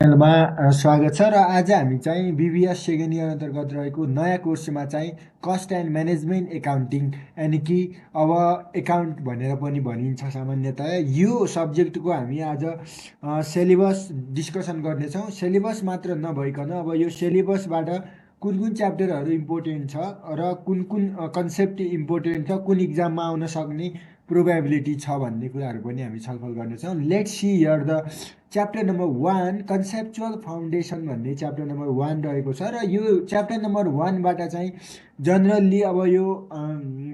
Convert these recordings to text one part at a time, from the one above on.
मा स्वागत छ र आज हामी चाहिँ बिबिएस सेकेन्ड इयर अन्तर्गत रहेको नयाँ कोर्समा चाहिँ कस्ट एन्ड म्यानेजमेन्ट एकाउन्टिङ यानि कि अब एकाउन्ट भनेर पनि भनिन्छ सामान्यतया यो सब्जेक्टको हामी आज सिलेबस डिस्कसन गर्नेछौँ। सिलेबस मात्र नभइकन अब यो सिलेबसबाट कुन कुन च्याप्टरहरू इम्पोर्टेन्ट छ र कुन कुन कन्सेप्ट इम्पोर्टेन्ट छ, कुन इक्जाममा आउन सक्ने प्रोबेबिलिटी छ भन्ने कुराहरू पनि हामी छलफल गर्नेछौँ। Let's see here the chapter number 1 conceptual foundation भन्ने च्याप्टर नम्बर 1 रहेको छ र यो च्याप्टर नम्बर 1बाट चाहिँ जनरल्ली अब यो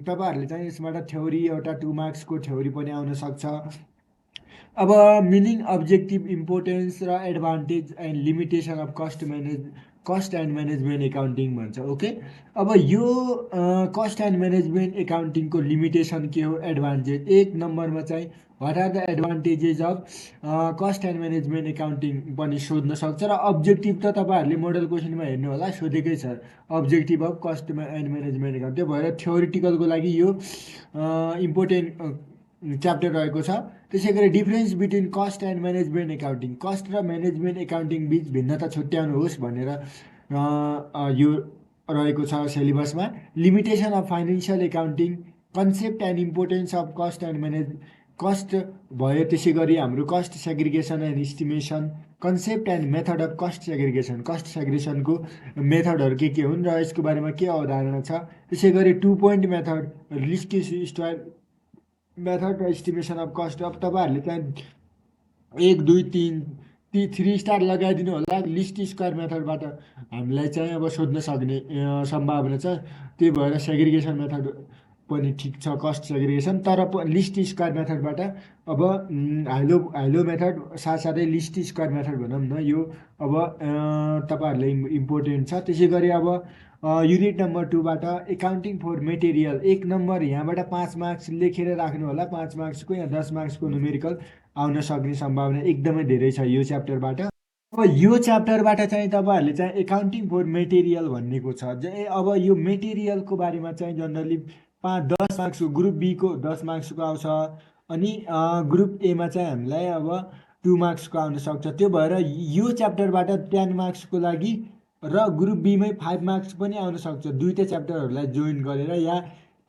तपाईँहरूले चाहिँ यसबाट थ्योरी एउटा 2 मार्क्सको थ्योरी पनि आउन सक्छ। अब मिनिङ, अब्जेक्टिभ, इम्पोर्टेन्स र advantage and limitation of cost and management accounting भन्छ। ओके, अब यो कस्ट एन्ड म्यानेजमेन्ट एकाउन्टिङको लिमिटेसन के हो, एडभान्टेज एक नम्बरमा चाहिँ what are the advantages of cost and management accounting पनि सोध्न सक्छ र अब्जेक्टिभ त तपाईँहरूले मोडल क्वेसनमा हेर्नु होला, सोधेकै छ objective of cost and management account. त्यो भएर थ्योरिटिकलको लागि यो इम्पोर्टेन्ट च्याप्टर रहेको छ। त्यसै गरी difference between cost and management accounting, cost र म्यानेजमेन्ट एकाउन्टिङ बिच भिन्नता छुट्याउनुहोस् भनेर यो रहेको छ सिलेबसमा। Limitation of financial accounting, concept and importance of cost and cost भयो। त्यसै गरी हाम्रो cost segregation and estimation, concept and method of cost segregation, cost सेग्रिगेसनको मेथडहरू के हुन् र यसको बारेमा के अवधारणा छ। त्यसै गरी 2 point method, list square method र इस्टिमेसन अफ कस्ट। अब तपाईँहरूले चाहिँ 1 2 3 3 स्टार लगाइदिनु होला, लिस्ट स्क्वायर मेथडबाट हामीलाई चाहिँ अब सोध्न सक्ने सम्भावना छ। त्यही भएर सेग्रिगेसन मेथड पनि ठिक छ, कस्ट सेग्रिगेसन, तर लिस्ट स्क्वायर मेथडबाट अब हाइलो मेथड साथसाथै लिस्ट स्क्वायर मेथड भनौँ न, यो अब तपाईँहरूलाई इम्पोर्टेन्ट छ। त्यसै गरी अब युनिट नम्बर 2बाट एकाउन्टिङ फर मेटेरियल, 1 नम्बर यहाँबाट 5 मार्क्स लेखेर राख्नु होला, 5 मार्क्सको या 10 मार्क्सको न्युमेरिकल आउन सक्ने सम्भावना एकदमै धेरै छ यो च्याप्टरबाट। अब यो च्याप्टरबाट चाहिँ तपाईँहरूले चाहिँ एकाउन्टिङ फर मेटेरियल भन्नेको छ। अब यो मेटेरियलको बारेमा चाहिँ जनरली 10 मार्क्सको, ग्रुप बीको 10 मार्क्सको आउँछ, अनि ग्रुप एमा चाहिँ हामीलाई अब 2 मार्क्सको आउन सक्छ। त्यो भएर यो च्याप्टरबाट 10 मार्क्सको लागि र ग्रुप बीमै 5 मार्क्स पनि आउन सक्छ, दुईवटै च्याप्टरहरूलाई जोइन गरेर, या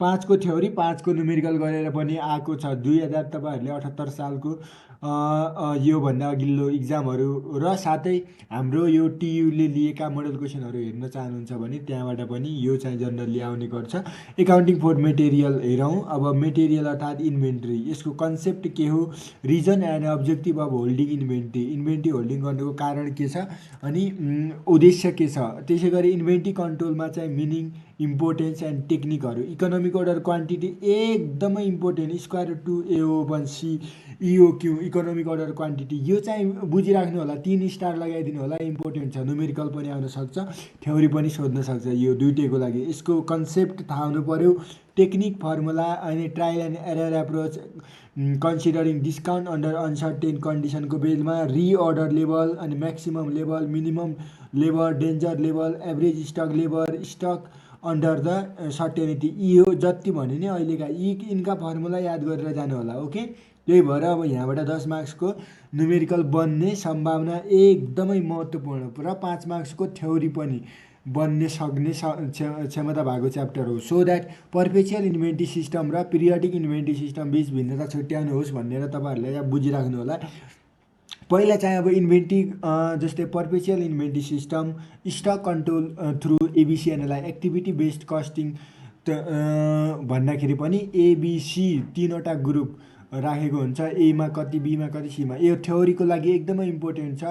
5को थ्योरी 5को न्युमेरिकल गरेर पनि आएको छ 2000 तपाईँहरूले 78 सालको योभन्दा अघिल्लो इक्जामहरू र साथै हाम्रो यो टियुले लिएका मोडल क्वेसनहरू हेर्न चाहनुहुन्छ भने त्यहाँबाट पनि यो चाहिँ जनरली आउने गर्छ। एकाउन्टिङ फर मेटेरियल हेरौँ। अब मेटेरियल अर्थात् इन्भेन्ट्री, यसको कन्सेप्ट के हो, reason and objective of holding inventory holding गर्नुको कारण के छ अनि उद्देश्य के छ। त्यसै गरी इन्भेन्ट्री कन्ट्रोलमा चाहिँ मिनिङ, इम्पोर्टेन्स एन्ड टेक्निकहरू, इकोनोमिक अर्डर क्वान्टिटी एकदमै important, square root 2 AO1C EOQ, economic order quantity, यो चाहिँ बुझिराख्नु होला, 3 स्टार लगाइदिनु होला, इम्पोर्टेन्ट छ, न्युमेरिकल पनि आउन सक्छ, थ्योरी पनि सोध्न सक्छ, यो दुइटैको लागि। यसको कन्सेप्ट थाहा हुनु पऱ्यो, टेक्निक, फर्मुला अनि trial and error approach, considering discount under uncertain कन्डिसनको बेसमा, रिअर्डर लेभल अनि maximum level, minimum level, danger level, average stock level, stock under the certainty, यो जति भने नि अहिलेका यिनका फर्मुला याद गरेर जानु होला। ओके, त्यही भएर अब यहाँबाट 10 मार्क्सको न्युमेरिकल बन्ने सम्भावना एकदमै महत्त्वपूर्ण र 5 मार्क्सको थ्योरी पनि बन्ने सक्ने क्षमता भएको च्याप्टर हो। So that perpetual inventory system र पिरियडिक इन्भेन्ट्री सिस्टम बिच भिन्नता छुट्याउनुहोस् भनेर तपाईँहरूले बुझिराख्नु होला। पहिला चाहिँ अब इन्भेन्ट्री जस्तै perpetual inventory system, stock control through एबिसिएनएलआई, एक्टिभिटी बेस्ड कस्टिङ भन्दाखेरि पनि एबिसी 3वटा ग्रुप राखेको हुन्छ, एमा कति, बीमा कति, सीमा। यो थ्योरीको लागि एकदमै इम्पोर्टेन्ट छ।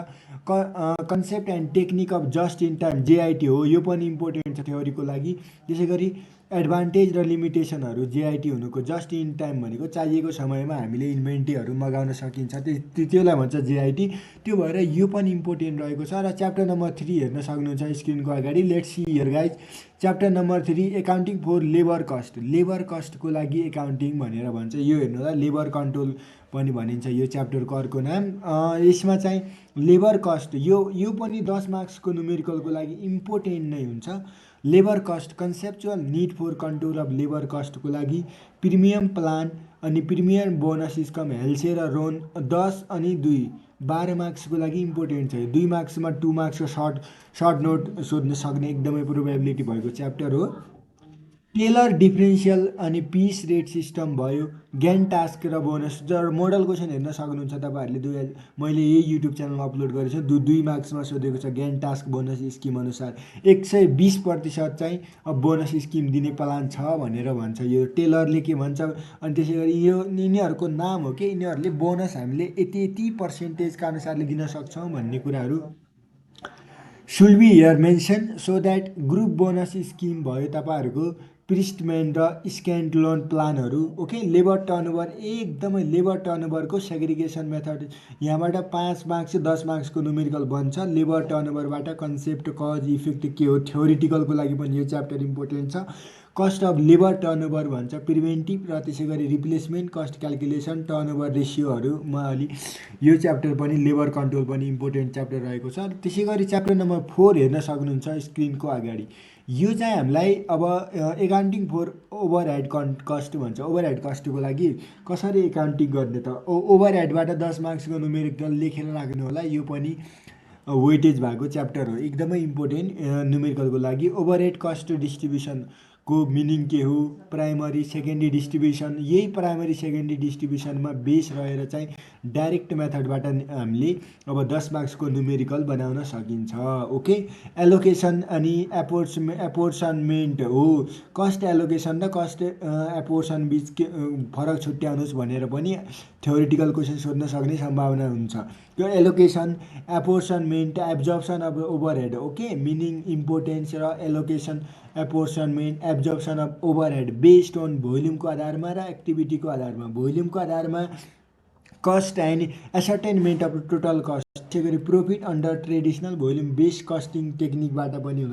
Concept and technique of just in time, JIT हो, यो पनि इम्पोर्टेन्ट छ थ्योरीको लागि। त्यसै गरी एडभान्टेज र लिमिटेसनहरू, जेआइटी हुनुको जस्ट इन टाइम भनेको चाहिएको समयमा हामीले इन्भेन्ट्रीहरू मगाउन सकिन्छ, त्यसलाई भन्छ जेआइटी। त्यो भएर यो पनि इम्पोर्टेन्ट रहेको छ। र च्याप्टर नम्बर 3 हेर्न सक्नुहुन्छ स्क्रिनको अगाडि। Let's see here guys, chapter number 3 accounting for labour cost, labour कस्टको लागि एकाउन्टिङ भनेर भन्छ, यो हेर्नु होला, लेबर कन्ट्रोल पनि भनिन्छ यो च्याप्टरको अर्को नाम। यसमा चाहिँ लेबर कस्ट, यो पनि 10 मार्क्सको न्युमेरिकलको लागि इम्पोर्टेन्ट नै हुन्छ। Labour cost, conceptual need for control of labour कस्टको लागि प्रिमियम प्लान अनि प्रिमियम बोनस स्कम हेल्से र रोन 10 अनि 2 12 मार्क्सको लागि इम्पोर्टेन्ट छ। 2 मार्क्समा 2 मार्क्सको सर्ट नोट सोध्न सक्ने एकदमै प्रोबेबिलिटी भएको च्याप्टर हो। टेलर डिफरेन्सियल अनि पिस रेट सिस्टम भयो, ज्ञान टास्क र बोनस र मोडल क्वेसन हेर्न सक्नुहुन्छ तपाईँहरूले। मैले यही युट्युब च्यानलमा अपलोड गरेको छु। 2 मार्क्समा सोधेको छ ज्ञान टास्क बोनस स्किम अनुसार 120% चाहिँ अब बोनस स्किम दिने प्लान छ भनेर भन्छ यो टेलरले के भन्छ। अनि त्यसै गरी यो यिनीहरूको नाम हो कि यिनीहरूले बोनस हामीले यति पर्सेन्टेजका अनुसारले दिन सक्छौँ भन्ने कुराहरू should be here mention so that group bonus scheme भयो तपाईँहरूको प्रिस्टमेन र स्क्यान्ड लोन प्लानहरू। ओके, लेबर टर्नओभर एकदमै लेबर टर्नओभरको सेग्रिगेसन मेथड यहाँबाट 5 मार्क्स 10 मार्क्सको न्युमेरिकल बन्छ। लेबर टर्नओभरबाट कन्सेप्ट कज इफेक्ट के हो थ्योरिटिकलको लागि पनि यो च्याप्टर इम्पोर्टेन्ट छ। कस्ट अफ लेबर टर्नओभर भन्छ प्रिभेन्टिभ र त्यसै गरी रिप्लेसमेन्ट कस्ट क्यालकुलेसन टर्नओभर रेसियोहरूमा अलि यो च्याप्टर पनि लेबर कन्ट्रोल पनि इम्पोर्टेन्ट च्याप्टर रहेको छ। त्यसै गरी च्याप्टर नम्बर 4 हेर्न सक्नुहुन्छ स्क्रिनको अगाडि। यो चाहिँ हामीलाई अब एकाउन्टिङ फर ओभरहेड कस्ट भन्छ। ओभरहेड कस्टको लागि कसरी एकाउन्टिङ गर्ने त ओभरहेडबाट 10 मार्क्सको न्युमेरिकल लेखेर राख्नु होला। यो पनि वेटेज भएको च्याप्टर हो, एकदमै इम्पोर्टेन्ट न्युमेरिकलको लागि। ओभरहेड कस्ट डिस्ट्रिब्युसनको मिनिङ के हो, प्राइमरी सेकेन्डरी डिस्ट्रिब्युसन, यही प्राइमरी सेकेन्डरी डिस्ट्रिब्युसनमा बेस रहेर चाहिँ डाइरेक्ट मेथडबाट हामीले अब 10 मार्क्सको न्युमेरिकल बनाउन सकिन्छ। ओके, एलोकेसन अनि एपोर्सनमेन्ट हो, कस्ट एलोकेसन र कस्ट एपोर्सन बिच के फरक छुट्याउनुहोस् भनेर पनि थ्योरिटिकल क्वेसन सोध्न सक्ने सम्भावना हुन्छ। त्यो allocation apportionment absorption of overhead, okay, meaning importance र allocation apportionment absorption of overhead based on भोल्युमको आधारमा र एक्टिभिटीको आधारमा। भोल्युमको आधारमा cost and ascertainment of total cost. त्यसै गरी profit under traditional volume based costing टेक्निकबाट पनि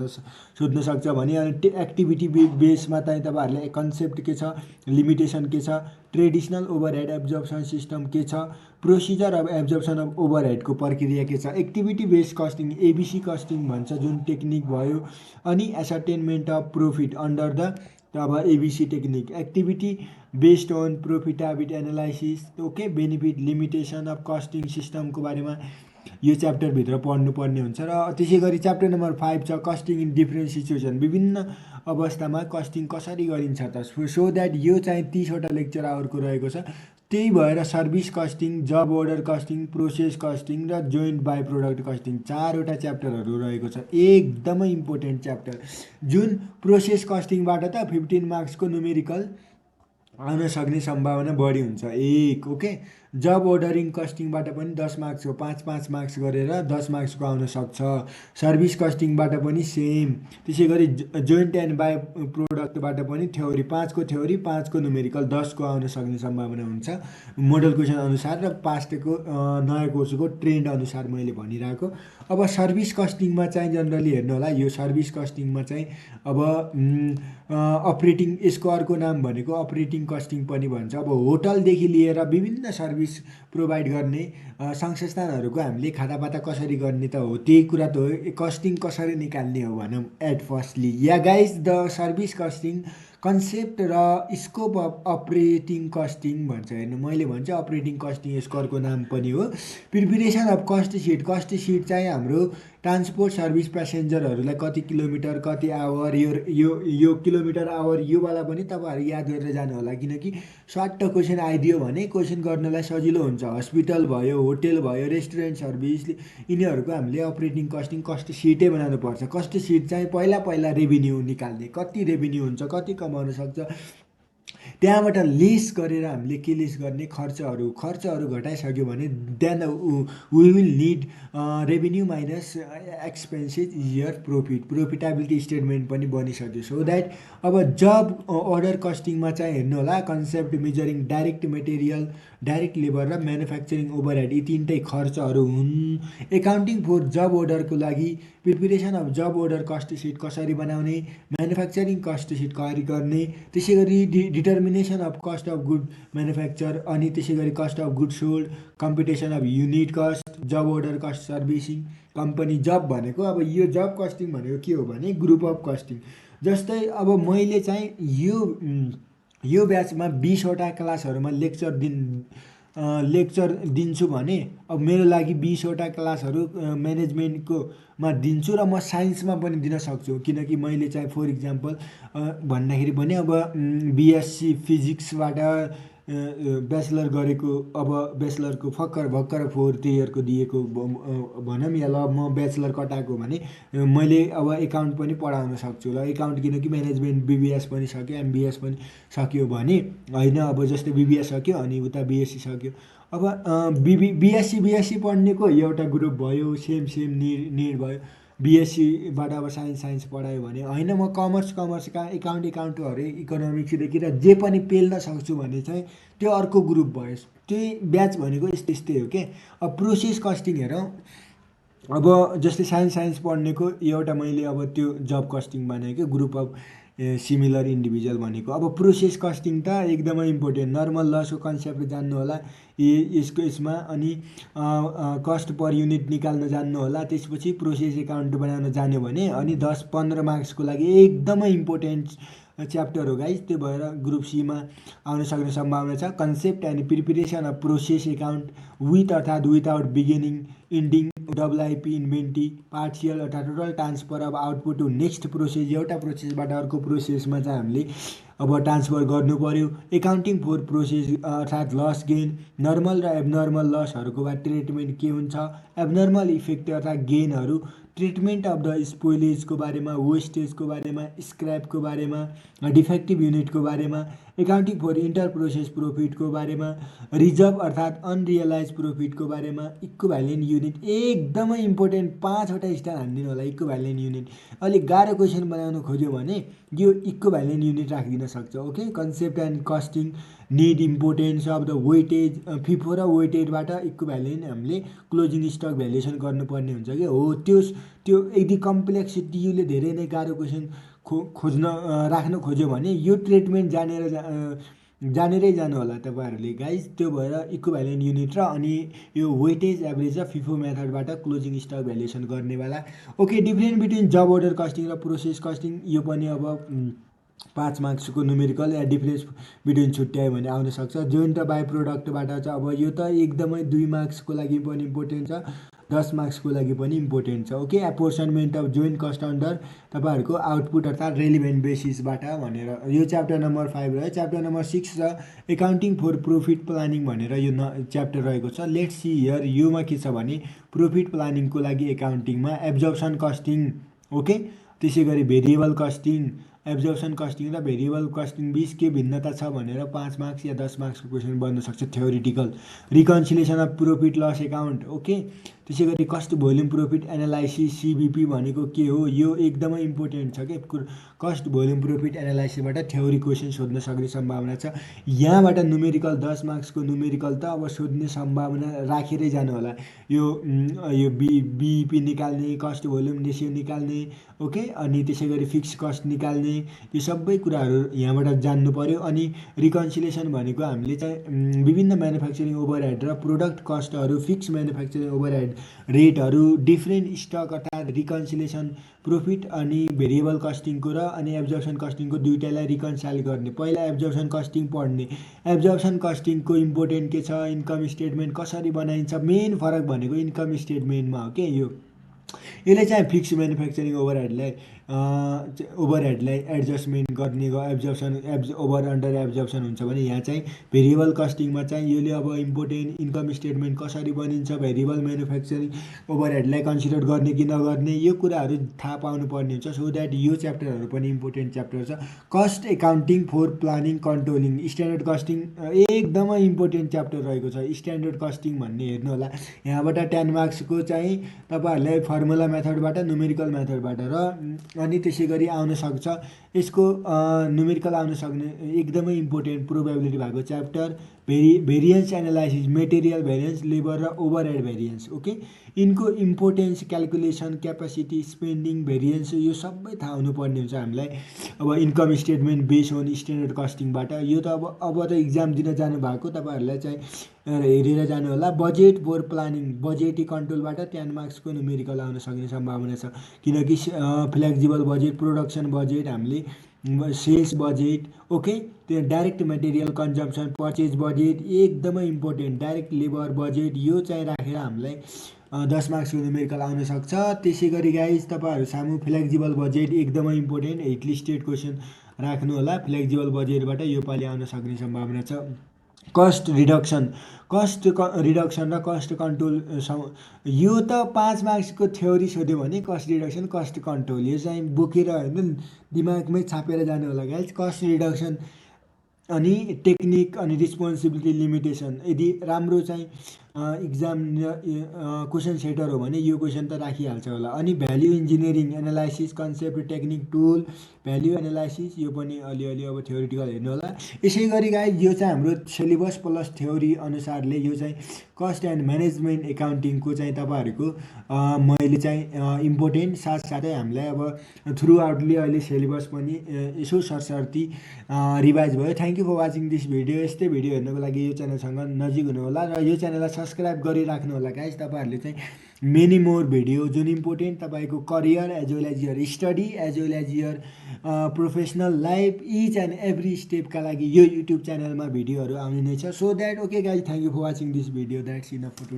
सोध्न सक्छ भने। अनि एक्टिभिटी बेसमा चाहिँ तपाईँहरूलाई कन्सेप्ट के छ, लिमिटेसन के छ, ट्रेडिसनल ओभरहेड एब्जर्प्सन सिस्टम के छ, प्रोसिजर अफ एब्जर्प्सन अफ ओभरहेडको प्रक्रिया के छ, activity based costing ABC costing भन्छ जुन टेक्निक भयो, अनि ascertainment of profit under the अब ABC technique, activity based on profitability analysis, okay, benefit limitation of costing सिस्टमको बारेमा यो च्याप्टरभित्र पढ्नुपर्ने हुन्छ। र त्यसै गरी च्याप्टर नम्बर 5 छ कस्टिङ इन डिफ्रेन्ट सिचुएसन, विभिन्न अवस्थामा कस्टिङ कसरी गरिन्छ त। सो द्याट यो चाहिँ 30वटा लेक्चर आवरको रहेको छ। त्यही भएर सर्भिस कस्टिङ, जब अर्डर कस्टिङ, प्रोसेस कस्टिङ र जोइन्ट बाई प्रोडक्ट कस्टिङ 4वटा च्याप्टरहरू रहेको छ, एकदमै इम्पोर्टेन्ट च्याप्टर। जुन प्रोसेस कस्टिङबाट त 15 मार्क्सको न्युमेरिकल आउन सक्ने सम्भावना बढी हुन्छ 1। ओके, जब अर्डरिङ कस्टिङबाट पनि 10 मार्क्सको 5 मार्क्स गरेर 10 मार्क्सको आउन सक्छ। सर्भिस कस्टिङबाट पनि सेम। त्यसै गरी जोइन्ट एन्ड बाई प्रोडक्टबाट पनि थ्योरी 5को थ्योरी 5को न्युमेरिकल 10को आउन सक्ने सम्भावना हुन्छ मोडल क्वेसन अनुसार र पास्टको नयाँ कोर्सको ट्रेन्ड अनुसार मैले भनिरहेको। अब सर्भिस कस्टिङमा चाहिँ जनरली हेर्नु होला, यो सर्भिस कस्टिङमा चाहिँ अब अपरेटिङ, यसको अर्को नाम भनेको अपरेटिङ कस्टिङ पनि भन्छ। अब होटलदेखि लिएर विभिन्न सर्भिस प्रोभाइड गर्ने संस्थानहरूको हामीले खातापाता कसरी गर्ने त हो, त्यही कुरा त हो। कस्टिङ कसरी निकाल्ने हो भनौँ at firstly. Yeah guys the service costing concept र स्कोप अफ अपरेटिङ कस्टिङ भन्छ। हेर्नु, मैले भन्छ अपरेटिङ कस्टिङ, यसको अर्को नाम पनि हो। Preparation of cost seat, cost seat चाहिँ हाम्रो ट्रान्सपोर्ट सर्भिस प्यासेन्जरहरूलाई कति किलोमिटर कति आवर, यो किलोमिटर आवर योवाला पनि तपाईँहरू याद गरेर जानु होला, किनकि सर्ट क्वेसन आइदियो भने क्वेसन गर्नलाई सजिलो हुन्छ। हस्पिटल भयो, होटेल भयो, रेस्टुरेन्ट सर्भिस, यिनीहरूको हामीले अपरेटिङ कस्टिङ कस्ट सिटै बनाउनु पर्छ। कस्ट सिट चाहिँ पहिला रेभिन्यू निकाल्ने, कति रेभिन्यू हुन्छ, कति कमाउन सक्छ, त्यहाँबाट लेस गरेर हामीले के लेस गर्ने, खर्चहरू घटाइसक्यो भने then we will need revenue minus expenses year profitability statement पनि बनिसक्यो। सो द्याट अब जब अर्डर कस्टिङमा चाहिँ हेर्नु होला concept measuring direct material, direct labour र म्यानुफ्याक्चरिङ ओभरहेड, यी 3टै खर्चहरू हुन्। एकाउन्टिङ फर जब अर्डरको लागि preparation of job order cost sheet कसरी बनाउने, म्यानुफ्याक्चरिङ कस्ट सिट कसरी गर्ने, त्यसै गरी determination of cost of good manufacture, अनि त्यसै गरी cost of good sold, computation of unit cost, job order cost servicing, company job भनेको अब यो जब कस्टिङ भनेको के हो भने ग्रुप अफ कस्टिङ। जस्तै अब मैले चाहिँ यो ब्याचमा 20वटा क्लासहरूमा लेक्चर लेक्चर दिन्छु भने अब मेरो लागि 20वटा क्लासहरू म्यानेजमेन्टकोमा दिन्छु र म साइन्समा पनि दिन सक्छु, किनकि मैले चाहिँ फर इक्जाम्पल भन्दाखेरि भने अब बिएससी फिजिक्सबाट ब्याचलर गरेको, अब ब्याचलरको भर्खर 4th इयरको दिएको भनौँ, या ल म ब्याचलर कटाएको भने मैले अब एकाउन्ट पनि पढाउन सक्छु। ल एकाउन्ट किनकि म्यानेजमेन्ट बिबिएस पनि सक्यो, एमबिएस पनि सक्यो भने होइन, अब जस्तै बिबिएस सक्यो अनि उता बिएससी सक्यो। अब बिएससी पढ्नेको एउटा ग्रुप भयो, सेम निड भयो। बिएससीबाट अब साइन्स पढायो भने होइन, म कमर्सका एकाउन्टहरू इकोनोमिक्सदेखि र जे पनि पेल्न सक्छु भने चाहिँ त्यो अर्को ग्रुप भयो। त्यही ब्याच भनेको यस्तै हो के। अब प्रोसेस कस्टिङ हेरौँ, अब जस्तै साइन्स पढ्नेको एउटा मैले अब त्यो जब कस्टिङ बनाएँ कि ग्रुप अफ सिमिलर इन्डिभिजुअल भनेको। अब प्रोसेस कस्टिङ त एकदमै इम्पोर्टेन्ट, नर्मल लसको कन्सेप्ट जान्नु होला यसमा, अनि कस्ट पर युनिट निकाल्न जान्नु होला। त्यसपछि प्रोसेस एकाउन्ट बनाउन जान्यो भने अनि 10-15 मार्क्सको लागि एकदमै इम्पोर्टेन्ट च्याप्टर हो गाइज। त्यो भएर ग्रुप सीमा आउन सक्ने सम्भावना छ। Concept and preparation of process account with अर्थात् without beginning ending, WIP inventory, partial अर्थात् total transfer of output to next process, एउटा प्रोसेसबाट अर्को प्रोसेसमा चाहिँ हामीले अब ट्रान्सफर गर्नु पर्यो। एकाउन्टिङ फोर प्रोसेस अर्थात् लस गेन, नर्मल र एबनर्मल लसहरूको बाद ट्रिटमेन्ट के हुन्छ, एबनर्मल इफेक्ट अर्थात् गेनहरू, ट्रिटमेन्ट अफ द स्पोइलेजको बारेमा, वेस्टेजको बारेमा, स्क्रैपको बारेमा, डिफेक्टिभ युनिटको बारेमा, एकाउन्टिङ फर इन्टर प्रोसेस प्रॉफिटको बारेमा, रिजर्भ अर्थात् अनरियलाइज प्रॉफिटको बारेमा, इक्विभ्यालेन्ट युनिट एकदमै इम्पोर्टेन्ट 5वटा स्टार हानिदिनु होला। इक्विभ्यालेन्ट युनिट अलिक गाह्रो क्वेसन बनाउनु खोज्यो भने यो इक्विभ्यालेन्ट युनिट राखिदिन सक्छ। Okay, concept and costing, need, importance of the weightage, FIFO र वेटेजबाट इक्विभ्यालेन्ट हामीले क्लोजिङ स्टक भ्यालुएसन गर्नुपर्ने हुन्छ कि हो। त्यो यदि कम्प्लेक्सिटीले धेरै नै गाह्रो क्वेसन खोज्न राख्न खोज्यो भने यो ट्रिटमेन्ट जानेरै जानु होला तपाईँहरूले गाइज। त्यो भएर इक्विभ्यालेन्ट युनिट र अनि यो वेटेज, एभरेज र फिफो मेथडबाट क्लोजिङ स्टक भ्यालुएसन गर्नेवाला। ओके, डिफ्रेन्स बिट्विन जब अर्डर कस्टिङ र प्रोसेस कस्टिङ, यो पनि अब 5 मार्क्सको न्युमेरिकल या डिफ्रेन्स बिट्विन छुट्यायो भने आउन सक्छ। जोइन्ट र बाई प्रोडक्टबाट चाहिँ अब यो त एकदमै 2 मार्क्सको लागि पनि इम्पोर्टेन्ट छ, 10 मार्क्सको लागि पनि इम्पोर्टेन्ट छ। Okay, apportionment of joint cost under तपाईँहरूको आउटपुट अर्थात् रेलिभेन्ट बेसिसबाट भनेर यो च्याप्टर नम्बर 5 रह्यो। च्याप्टर नम्बर 6 र एकाउन्टिङ फर प्रोफिट प्लानिङ भनेर यो च्याप्टर रहेको छ। लेट्स सी हियर, योमा के छ भने प्रोफिट प्लानिङको लागि एकाउन्टिङमा एब्जर्प्सन कस्टिङ, ओके, त्यसै गरी भेरिएबल कस्टिङ, एब्जर्प्सन कस्टिङ र भेरिएबल कस्टिङ बिच के भिन्नता छ भनेर 5 मार्क्स या 10 मार्क्सको क्वेसन बन्न सक्छ theoretical. Reconciliation of profit loss account, okay, त्यसै गरी cost volume profit analysis, CVP भनेको के हो, यो एकदमै इम्पोर्टेन्ट छ कि। कस्ट भोल्युम प्रोफिट एनालाइसिसबाट थ्योरी क्वेसन सोध्न सक्ने सम्भावना छ। यहाँबाट न्युमेरिकल 10 मार्क्सको न्युमेरिकल त अब सोध्ने सम्भावना राखेरै जानु होला। यो बिइपी निकाल्ने, कस्ट भोल्युम रेसियो निकाल्ने, ओके, अनि त्यसै गरी फिक्स कस्ट निकाल्ने, यो सबै कुराहरू यहाँबाट जान्नु पर्यो। अनि रिकन्सिलेसन भनेको हामीले चाहिँ विभिन्न म्यानुफ्याक्चरिङ ओभरहेड र प्रोडक्ट कस्टहरू, फिक्स म्यानुफ्याक्चरिङ ओभरहेड रेटहरू, डिफ्रेन्ट स्टक अर्थात् रिकन्सिलेसन प्रोफिट अनि भेरिएबल कस्टिङको र अनि एब्जर्प्सन कस्टिङको दुइटालाई रिकन्साइल गर्ने। पहिला एब्जर्प्सन कस्टिङ पढ्ने। एब्जर्प्सन कस्टिङको इम्पोर्टेन्ट के छ, इन्कम स्टेटमेन्ट कसरी बनाइन्छ, मेन फरक भनेको इन्कम स्टेटमेन्टमा हो के। यसले चाहिँ फिक्स म्यानुफ्याक्चरिङ ओभरहेडलाई एडजस्टमेन्ट गर्ने ओभर अन्डर एब्जर्प्सन हुन्छ भने यहाँ चाहिँ भेरिएबल कस्टिङमा चाहिँ यसले अब इम्पोर्टेन्ट इन्कम स्टेटमेन्ट कसरी बनिन्छ, भेरिएबल म्यानुफ्याक्चरिङ ओभरहेडलाई कन्सिडर गर्ने कि नगर्ने, यो कुराहरू थाहा पाउनु पर्ने हुन्छ। सो द्याट यो च्याप्टरहरू पनि इम्पोर्टेन्ट च्याप्टर छ। Cost accounting four planning controlling, standard costing एकदमै इम्पोर्टेन्ट च्याप्टर रहेको छ। स्ट्यान्डर्ड कस्टिङ भन्ने हेर्नु होला, यहाँबाट 10 मार्क्सको चाहिँ तपाईँहरूलाई फर्मुला मेथडबाट, न्युमेरिकल मेथडबाट र अनि त्यसै गरी आउन सक्छ यसको न्युमेरिकल आउन सक्ने एकदमै इम्पोर्टेन्ट प्रोबेबिलिटी भएको chapter variance analysis, material variance, labour र ओभरहेड भेरिएन्स। ओके, यिनको importance, calculation, capacity, spending variance, यो सबै थाहा हुनुपर्ने हुन्छ हामीलाई। अब income statement base on standard कस्टिङबाट, यो त अब त इक्जाम दिन जानु भएको तपाईँहरूलाई चाहिँ हेरेर जानु होला। बजेट फोर प्लानिङ, बजेटी कन्ट्रोलबाट 10 मार्क्सको न्युमेरिकल आउन सक्ने सम्भावना छ, किनकि फ्लेक्जिबल बजेट, प्रोडक्सन बजेट हामीले सेल्स बजेट, ओके, त्यो direct material consumption, purchase budget एकदमै इम्पोर्टेन्ट, डाइरेक्ट लेबर बजेट, यो चाहिँ राखेर हामीलाई 10 मार्क्सको न्युमेरिकल आउन सक्छ। त्यसै गरी गाइज तपाईँहरू सामु फ्लेक्जिबल बजेट एकदमै इम्पोर्टेन्ट, स्टेट क्वेसन राख्नु होला। फ्लेक्जिबल बजेटबाट यो पालि आउन सक्ने सम्भावना छ। कस्ट रिडक्सन, रिडक्सन र कस्ट कन्ट्रोल, यो त 5 मार्क्सको थ्योरी सोध्यो भने कस्ट रिडक्सन कस्ट कन्ट्रोल यो चाहिँ बोकेर होइन दिमागमै छापेर जानु होला गाइज। कस्ट रिडक्सन अनि टेक्निक अनि रिस्पोन्सिबिलिटी लिमिटेसन, यदि राम्रो चाहिँ इक्जाम क्वेसन सेटर हो भने यो क्वेसन त राखिहाल्छ होला। अनि value engineering, analysis, concept, technique, tool, value analysis, यो पनि अलिअलि अब थ्योरिटिकल हेर्नु होला। यसै गरी गाइज यो चाहिँ हाम्रो सिलेबस प्लस थ्योरी अनुसारले यो चाहिँ कस्ट एन्ड म्यानेजमेन्ट एकाउन्टिङको चाहिँ तपाईँहरूको मैले चाहिँ इम्पोर्टेन्ट, साथसाथै हामीलाई अब थ्रु आउटली अहिले सिलेबस पनि यसो सरसर्ती रिभाइज भयो। Thank you for watching this video. यस्तै भिडियो हेर्नको लागि यो च्यानलसँग नजिक हुनु होला र यो च्यानललाई सब्सक्राइब गरिराख्नु होला गाइज। तपाईँहरूले चाहिँ मेनी मोर भिडियो जुन इम्पोर्टेन्ट तपाईँको career as well as your study as well as your professional life each and every स्टेपका लागि यो युट्युब च्यानलमा भिडियोहरू आउने नै छ। So that okay guys, thank you for watching this video, that's enough for